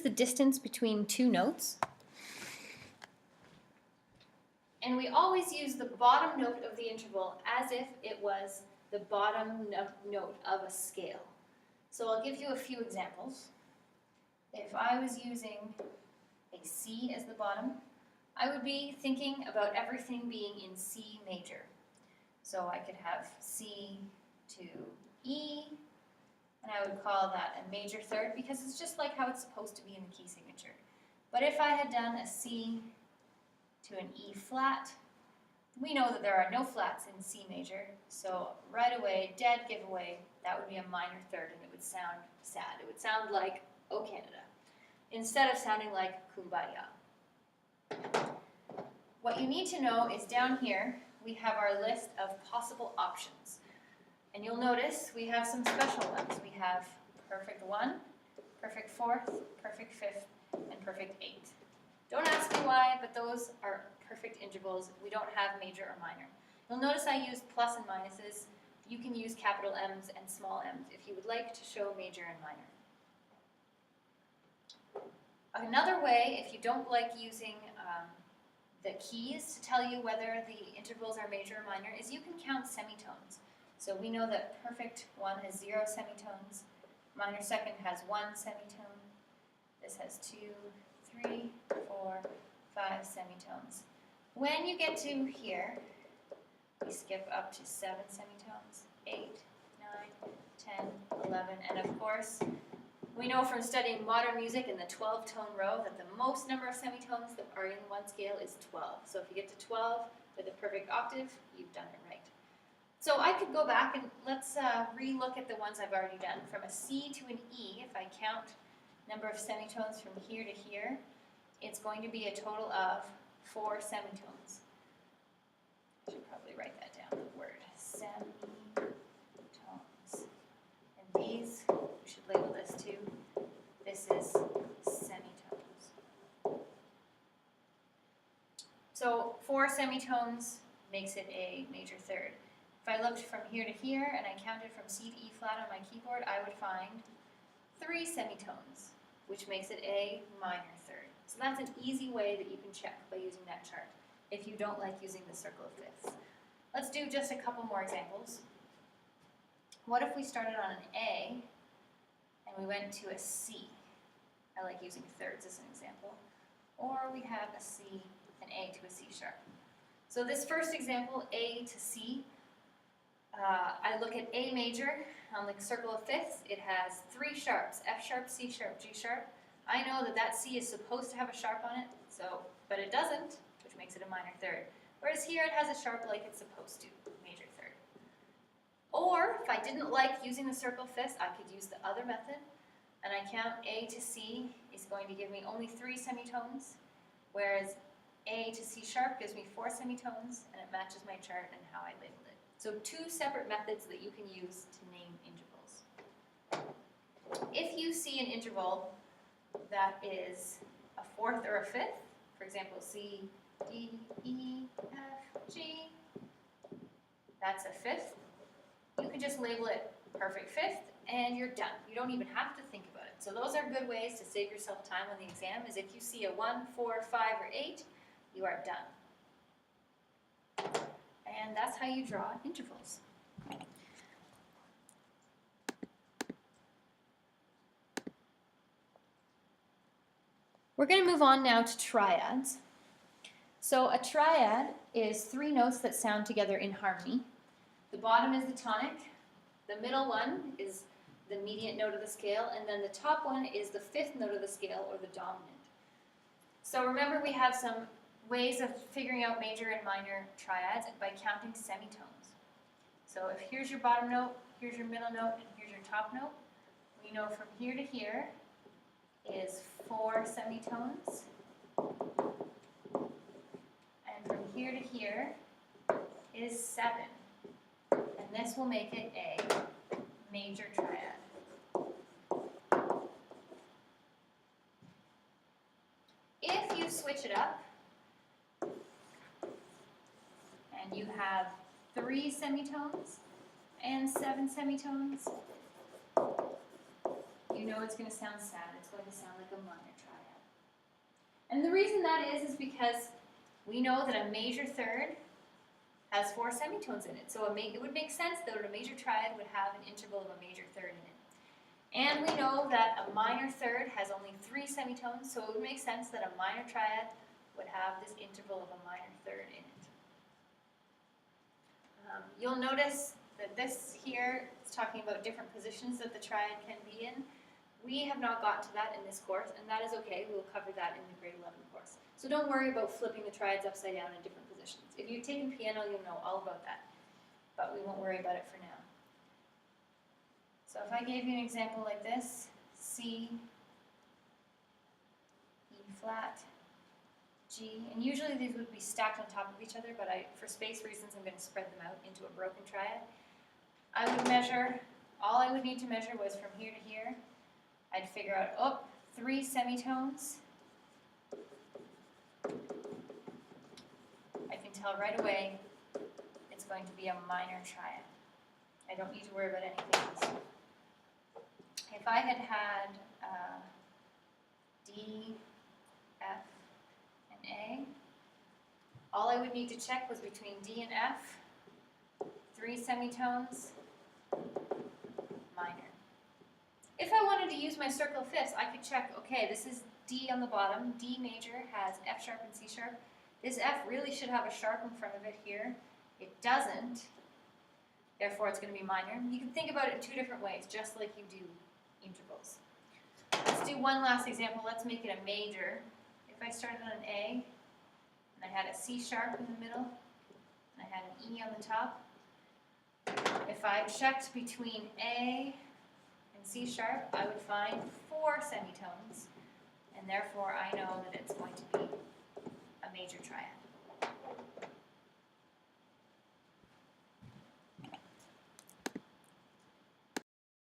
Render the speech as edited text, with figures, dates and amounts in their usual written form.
the distance between two notes. And we always use the bottom note of the interval as if it was the bottom note of a scale. So I'll give you a few examples. If I was using a C as the bottom, I would be thinking about everything being in C major. So I could have C to E, and I would call that a major third because it's just like how it's supposed to be in the key signature. But if I had done a C to an E flat, we know that there are no flats in C major, so right away, dead giveaway, that would be a minor third and it would sound sad. It would sound like "Oh Canada," instead of sounding like "Kumbaya." What you need to know is down here, we have our list of possible options. And you'll notice we have some special ones. We have perfect 1, perfect 4th, perfect 5th, and perfect 8th. Don't ask me why, but those are perfect intervals. We don't have major or minor. You'll notice I used plus and minuses. You can use capital M's and small m's if you would like to show major and minor. Another way, if you don't like using the keys to tell you whether the intervals are major or minor, is you can count semitones. So we know that perfect 1 has 0 semitones, minor second has 1 semitone, this has 2, 3, 4, 5 semitones. When you get to here, we skip up to 7 semitones, 8, 9, 10, 11, and of course, we know from studying modern music in the 12-tone row that the most number of semitones that are in one scale is 12. So if you get to 12 with a perfect octave, you've done it right. So I could go back and let's re-look at the ones I've already done. From a C to an E, if I count number of semitones from here to here, it's going to be a total of 4 semitones. I should probably write that down, the word semitones. And these, we should label this too. This is semitones. So 4 semitones makes it a major third. If I looked from here to here and I counted from C to E flat on my keyboard, I would find 3 semitones, which makes it a minor third. So that's an easy way that you can check by using that chart if you don't like using the circle of fifths. Let's do just a couple more examples. What if we started on an A and we went to a C? I like using thirds as an example. Or we have a C, an A to a C sharp. So this first example, A to C, I look at A major on the circle of fifths. It has 3 sharps, F sharp, C sharp, G sharp. I know that that C is supposed to have a sharp on it, but it doesn't, which makes it a minor third. Whereas here it has a sharp like it's supposed to, major third. Or if I didn't like using the circle of fifths, I could use the other method, and I count A to C is going to give me only 3 semitones, whereas A to C sharp gives me 4 semitones, and it matches my chart and how I labeled it. So 2 separate methods that you can use to name intervals. If you see an interval that is a 4th or a 5th, for example, C, D, E, F, G, that's a 5th. You can just label it perfect 5th and you're done. You don't even have to think about it. So those are good ways to save yourself time on the exam, is if you see a 1, 4, 5, or 8, you are done. And that's how you draw intervals. We're going to move on now to triads. So a triad is 3 notes that sound together in harmony. The bottom is the tonic, the middle one is the mediant note of the scale, and then the top one is the 5th note of the scale, or the dominant. So remember, we have some ways of figuring out major and minor triads by counting semitones. So if here's your bottom note, here's your middle note, and here's your top note, we know from here to here is 4 semitones, and from here to here is 7, and this will make it a major triad. If you switch it up and you have 3 semitones and 7 semitones, you know it's going to sound sad. It's going to sound like a minor triad. And the reason that is because we know that a major third has 4 semitones in it. So it would make sense that a major triad would have an interval of a major third in it. And we know that a minor third has only 3 semitones, so it would make sense that a minor triad would have this interval of a minor third in it. You'll notice that this here is talking about different positions that the triad can be in. We have not gotten to that in this course, and that is okay. We'll cover that in the grade 11 course. So don't worry about flipping the triads upside down in different positions. If you've taken piano, you'll know all about that, but we won't worry about it for now. So if I gave you an example like this, C, E flat, G, and usually these would be stacked on top of each other, but for space reasons, I'm going to spread them out into a broken triad. I would measure, all I would need to measure was from here to here. I'd figure out, 3 semitones. I can tell right away it's going to be a minor triad. I don't need to worry about anything else. If I had had D, F, and A, all I would need to check was between D and F, 3 semitones, minor. If I wanted to use my circle of fifths, I could check, okay, this is D on the bottom, D major has F sharp and C sharp. This F really should have a sharp in front of it here. It doesn't, therefore it's going to be minor. You can think about it in 2 different ways, just like you do intervals. Let's do one last example. Let's make it a major. If I started on an A, and I had a C sharp in the middle, and I had an E on the top, if I checked between A and C sharp, I would find 4 semitones, and therefore I know that it's going to be